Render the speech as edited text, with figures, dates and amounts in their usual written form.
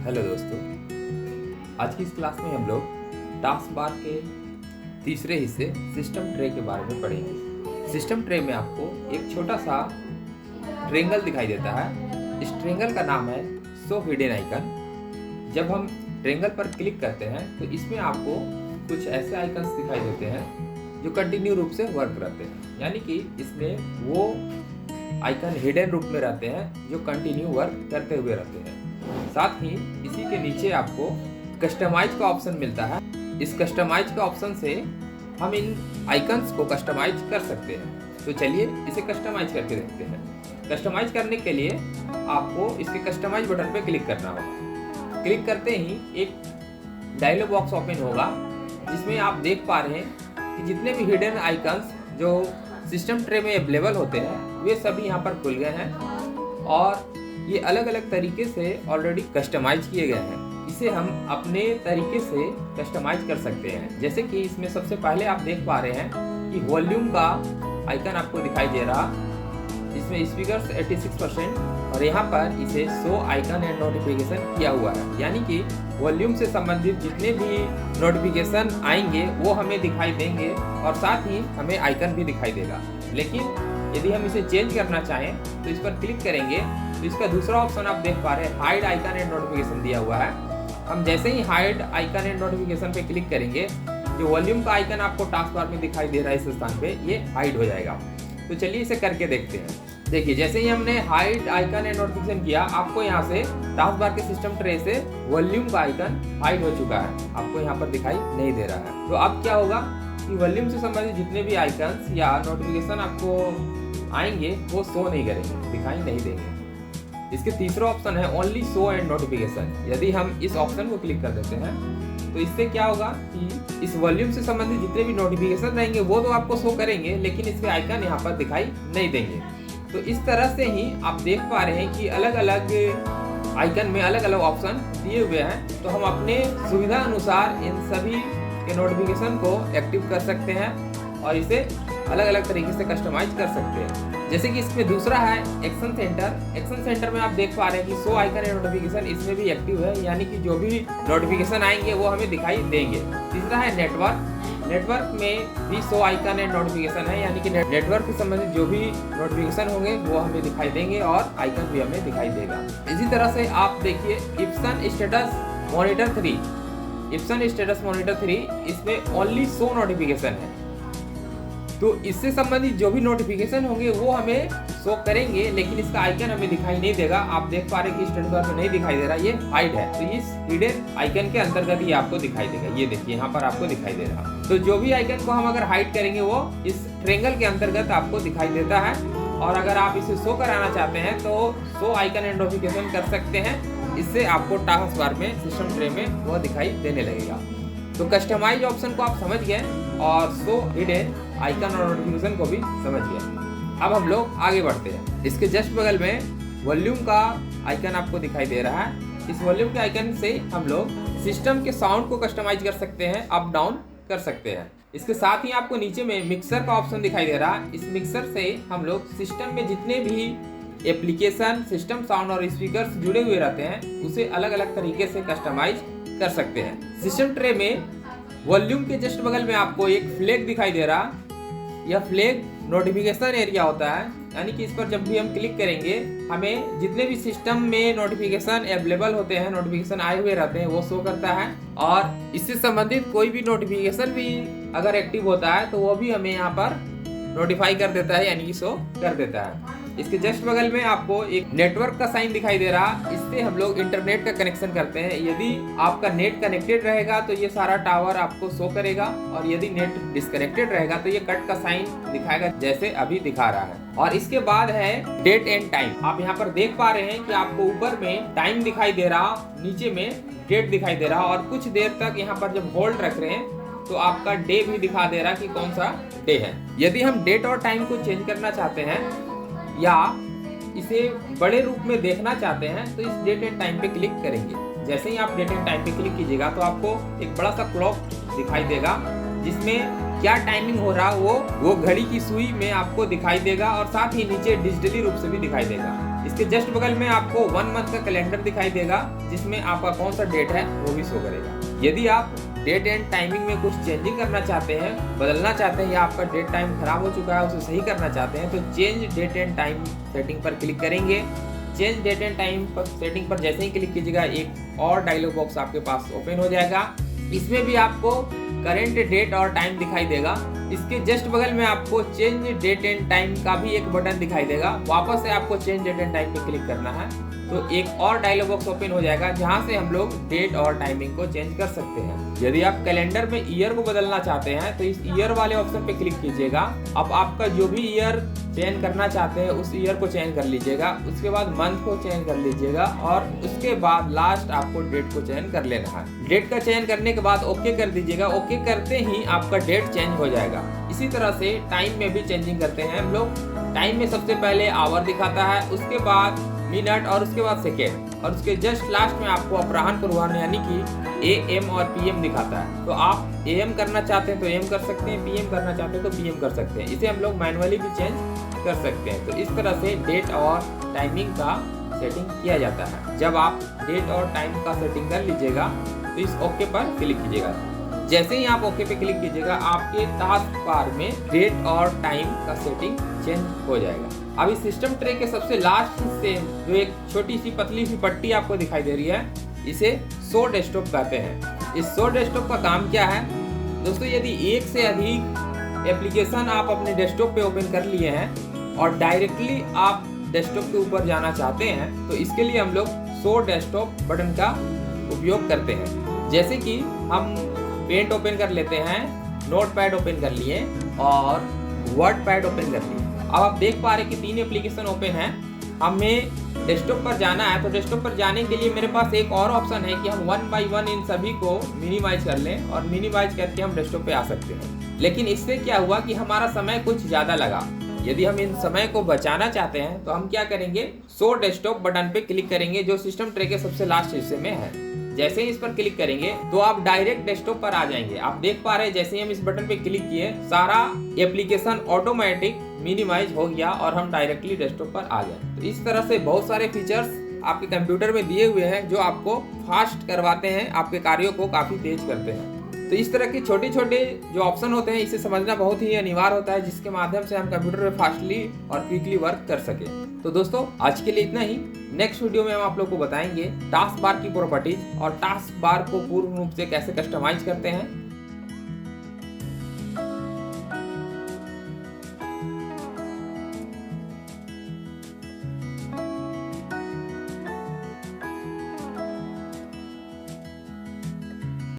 Hello दोस्तों, आज की इस क्लास में हम लोग टास्क बार के तीसरे हिस्से सिस्टम ट्रे के बारे में पढ़ेंगे। सिस्टम ट्रे में आपको एक छोटा सा ट्रेंगल दिखाई देता है। इस ट्रेंगल का नाम है शो हिडन आइकन। जब हम ट्रेंगल पर क्लिक करते हैं तो इसमें आपको कुछ ऐसे आइकन्स दिखाई देते हैं जो कंटिन्यू रूप से वर्क करते हैं, यानी कि इसमें वो आइकन हिडन रूप में रहते हैं जो कंटिन्यू वर्क करते हुए रहते हैं। साथ ही इसी के नीचे आपको कस्टमाइज का ऑप्शन मिलता है। इस कस्टमाइज का ऑप्शन से हम इन आइकन्स को कस्टमाइज कर सकते हैं। तो चलिए इसे कस्टमाइज करके देखते हैं। कस्टमाइज करने के लिए आपको इसके कस्टमाइज बटन पे क्लिक करना होगा। क्लिक करते ही एक डायलॉग बॉक्स ओपन होगा जिसमें आप देख पा रहे हैं कि जितने भी हिडन आइकन्स जो सिस्टम ट्रे में अवेलेबल होते हैं वे सभी यहाँ पर खुल गए हैं और ये अलग अलग तरीके से ऑलरेडी कस्टमाइज किए गए हैं। इसे हम अपने तरीके से कस्टमाइज कर सकते हैं। जैसे कि इसमें सबसे पहले आप देख पा रहे हैं कि वॉल्यूम का आइकन आपको दिखाई दे रहा, इसमें स्पीकर्स 86% और यहाँ पर इसे शो आइकन एंड नोटिफिकेशन किया हुआ है, यानी कि वॉल्यूम से संबंधित जितने भी नोटिफिकेशन आएंगे वो हमें दिखाई देंगे और साथ ही हमें आइकन भी दिखाई देगा। लेकिन यदि हम इसे चेंज करना चाहें तो इस पर क्लिक करेंगे तो इसका दूसरा ऑप्शन आप देख पा रहे हैं, हाइड आइकन एंड नोटिफिकेशन दिया हुआ है। हम जैसे ही हाइड आइकन एंड नोटिफिकेशन पे क्लिक करेंगे, जो वॉल्यूम का आइकन आपको टास्क बार में दिखाई दे रहा है इस स्थान पे, ये हाइड हो जाएगा। तो चलिए इसे करके देखते हैं। देखिए, जैसे ही हमने हाइड आइकन एंड नोटिफिकेशन किया, आपको यहाँ से टास्क बार के सिस्टम ट्रे से वॉल्यूम का आइकन हाइड हो चुका है, आपको यहाँ पर दिखाई नहीं दे रहा है। तो अब क्या होगा कि वॉल्यूम से संबंधित जितने भी आइकन्स या नोटिफिकेशन आपको आएंगे वो शो नहीं करेंगे, दिखाई नहीं देंगे। इसके तीसरा ऑप्शन है ओनली शो एंड नोटिफिकेशन। यदि हम इस ऑप्शन को क्लिक कर देते हैं तो इससे क्या होगा कि इस वॉल्यूम से संबंधित जितने भी नोटिफिकेशन रहेंगे वो तो आपको शो करेंगे, लेकिन इसके आइकन यहाँ पर दिखाई नहीं देंगे। तो इस तरह से ही आप देख पा रहे हैं कि अलग अलग आइकन में अलग अलग ऑप्शन दिए हुए हैं। तो हम अपने सुविधा अनुसार इन सभी के नोटिफिकेशन को एक्टिव कर सकते हैं और इसे अलग अलग तरीके से कस्टमाइज कर सकते हैं। जैसे कि इसमें दूसरा है एक्शन सेंटर। एक्शन सेंटर में आप देख पा रहे हैं कि शो आइकन एंड नोटिफिकेशन इसमें भी एक्टिव है, यानी कि जो भी नोटिफिकेशन आएंगे वो हमें दिखाई देंगे। तीसरा है नेटवर्क। नेटवर्क में भी शो आइकन एंड नोटिफिकेशन है, यानी कि नेटवर्क से संबंधित जो भी नोटिफिकेशन होंगे वो हमें दिखाई देंगे और आइकन भी हमें दिखाई देगा। इसी तरह से आप देखिए Ibsen status monitor 3। Ibsen status monitor 3 इसमें ओनली शो नोटिफिकेशन है। तो इससे संबंधित जो भी नोटिफिकेशन होंगे वो हमें शो करेंगे, लेकिन इसका आइकन हमें दिखाई नहीं देगा। आप देख पा रहे हैं कि स्टेटस बार में नहीं दिखाई दे रहा, ये हाइड है। तो इस हिडन आइकन के अंतर्गत ये आपको दिखाई देगा। ये देखिए यहाँ पर आपको दिखाई दे रहा। तो जो भी आइकन को हम अगर हाइड करेंगे वो इस ट्रेंगल के अंतर्गत आपको दिखाई देता है। और अगर आप इसे शो कराना चाहते हैं तो शो आइकन एंड नोटिफिकेशन कर सकते हैं। इससे आपको टास्क बार में सिस्टम ट्रे में वो दिखाई देने लगेगा। तो कस्टमाइज ऑप्शन को आप समझ गए और शो हिडन आइकन और नोटिफिकेशन को भी समझ गए। अब हम लोग आगे बढ़ते हैं। इसके जस्ट बगल में वॉल्यूम का आइकन आपको दिखाई दे रहा है। इस वॉल्यूम के आइकन से हम लोग सिस्टम के साउंड को कस्टमाइज कर सकते हैं, अप डाउन कर सकते हैं। इसके साथ ही आपको नीचे में मिक्सर का ऑप्शन दिखाई दे रहा है। इस मिक्सर से हम लोग सिस्टम में जितने भी एप्लीकेशन, सिस्टम साउंड और स्पीकर्स जुड़े हुए रहते हैं उसे अलग अलग तरीके से कस्टमाइज कर सकते हैं। सिस्टम ट्रे में वॉल्यूम के जस्ट बगल में आपको एक फ्लैग दिखाई दे रहा। यह फ्लैग नोटिफिकेशन एरिया होता है, यानी कि इस पर जब भी हम क्लिक करेंगे हमें जितने भी सिस्टम में नोटिफिकेशन अवेलेबल होते हैं, नोटिफिकेशन आए हुए रहते हैं, वो शो करता है। और इससे संबंधित कोई भी नोटिफिकेशन भी अगर एक्टिव होता है तो वो भी हमें यहाँ पर नोटिफाई कर देता है, यानी कि शो कर देता है। इसके जस्ट बगल में आपको एक नेटवर्क का साइन दिखाई दे रहा। इससे हम लोग इंटरनेट का कनेक्शन करते हैं। यदि आपका नेट कनेक्टेड रहेगा तो ये सारा टावर आपको शो करेगा, और यदि नेट डिस्कनेक्टेड रहेगा तो ये कट का साइन दिखाएगा, जैसे अभी दिखा रहा है। और इसके बाद है डेट एंड टाइम। आप यहाँ पर देख पा रहे हैं कि आपको ऊपर में टाइम दिखाई दे रहा, नीचे में डेट दिखाई दे रहा, और कुछ देर तक यहाँ पर जब होल्ड रख रहे हैं तो आपका डे भी दिखा दे रहा कि कौन सा डे है। यदि हम डेट और टाइम को चेंज करना चाहते हैं या इसे बड़े रूप में देखना चाहते हैं तो इस डेट एंड टाइम पे क्लिक करेंगे। जैसे ही आप डेट एंड टाइम पे क्लिक कीजिएगा तो आपको एक बड़ा सा क्लॉक दिखाई देगा जिसमें क्या टाइमिंग हो रहा वो घड़ी की सुई में आपको दिखाई देगा, और साथ ही नीचे डिजिटली रूप से भी दिखाई देगा। इसके जस्ट बगल में आपको 1 मंथ का कैलेंडर दिखाई देगा, जिसमें आपका कौन सा डेट है वो भी शो करेगा। यदि आप डेट एंड टाइमिंग में कुछ चेंजिंग करना चाहते हैं, बदलना चाहते हैं, या आपका डेट टाइम खराब हो चुका है उसे सही करना चाहते हैं, तो change date and time setting पर क्लिक करेंगे। चेंज डेट एंड टाइम पर सेटिंग पर जैसे ही क्लिक कीजिएगा, एक और डायलॉग बॉक्स आपके पास ओपन हो जाएगा। इसमें भी आपको करेंट डेट और टाइम दिखाई देगा। इसके जस्ट बगल में आपको चेंज डेट एंड टाइम का भी एक बटन दिखाई देगा। वापस से आपको चेंज डेट एंड टाइम पे क्लिक करना है, तो एक और डायलॉग बॉक्स ओपन हो जाएगा, जहां से हम लोग डेट और टाइमिंग को चेंज कर सकते हैं। यदि आप कैलेंडर में ईयर को बदलना चाहते हैं तो इस ईयर वाले ऑप्शन पे क्लिक कीजिएगा। अब आपका जो भी ईयर चेंज करना चाहते हैं उस ईयर को चेंज कर लीजिएगा, उसके बाद मंथ को चेंज कर लीजिएगा, और उसके बाद लास्ट आपको डेट को चेंज कर लेना है। डेट का चेंज करने के बाद ओके कर दीजिएगा। ओके करते ही आपका डेट चेंज हो जाएगा। इसी तरह से टाइम में भी चेंजिंग करते हैं हम लोग। टाइम में सबसे पहले आवर दिखाता है, उसके बाद मिनट, और उसके बाद सेकेंड, और उसके जस्ट लास्ट में आपको अपराह्न पूर्वाह्न यानी कि AM और PM दिखाता है। तो आप AM करना चाहते हैं तो AM कर सकते हैं, PM करना चाहते हैं तो PM कर सकते हैं। इसे हम लोग मैनुअली भी चेंज कर सकते हैं। तो इस तरह से डेट और टाइमिंग का सेटिंग किया जाता है। जब आप डेट और टाइम का सेटिंग कर लीजिएगा तो इस ओके पर क्लिक कीजिएगा। जैसे ही आप ओके पे क्लिक कीजिएगा, आपके टास्क बार में डेट और टाइम का सेटिंग चेंज हो जाएगा। अब इस सिस्टम ट्रे के सबसे लास्ट हिस्से जो एक छोटी सी पतली सी पट्टी आपको दिखाई दे रही है, इसे शो डेस्कटॉप कहते हैं। इस शो डेस्कटॉप का काम क्या है दोस्तों? यदि एक से अधिक एप्लीकेशन आप अपने डेस्कटॉप पे ओपन कर लिए हैं और डायरेक्टली आप डेस्कटॉप के ऊपर जाना चाहते हैं, तो इसके लिए हम लोग शो डेस्कटॉप बटन का उपयोग करते हैं। जैसे कि हम पेंट ओपन कर लेते हैं, नोटपैड ओपन कर लिए और वर्ड पैड ओपन कर लिए। अब आप देख पा रहे हैं कि 3 एप्लीकेशन ओपन हैं। हमें डेस्कटॉप पर जाना है, तो डेस्कटॉप पर जाने के लिए मेरे पास एक और ऑप्शन है कि हम 1 बाय 1 इन सभी को मिनिमाइज कर लें, और मिनिमाइज करके हम डेस्कटॉप पे आ सकते हैं। लेकिन इससे क्या हुआ कि हमारा समय कुछ ज़्यादा लगा। यदि हम इन समय को बचाना चाहते हैं तो हम क्या करेंगे, शो डेस्कटॉप बटन पे क्लिक करेंगे, जो सिस्टम ट्रे के सबसे लास्ट हिस्से में है। जैसे ही इस पर क्लिक करेंगे तो आप डायरेक्ट डेस्कटॉप पर आ जाएंगे। आप देख पा रहे हैं जैसे ही हम इस बटन पे क्लिक किए, सारा एप्लीकेशन ऑटोमेटिक मिनिमाइज हो गया और हम डायरेक्टली डेस्कटॉप पर आ गए। तो इस तरह से बहुत सारे फीचर्स आपके कंप्यूटर में दिए हुए हैं जो आपको फास्ट करवाते हैं, आपके कार्यों को काफ़ी तेज करते हैं। तो इस तरह के छोटे छोटे जो ऑप्शन होते हैं, इसे समझना बहुत ही अनिवार्य होता है, जिसके माध्यम से हम कंप्यूटर में फास्टली और क्विकली वर्क कर सके। तो दोस्तों आज के लिए इतना ही। नेक्स्ट वीडियो में हम आप लोग को बताएंगे टास्क बार की प्रॉपर्टीज और टास्क बार को पूर्ण रूप से कैसे कस्टमाइज करते हैं।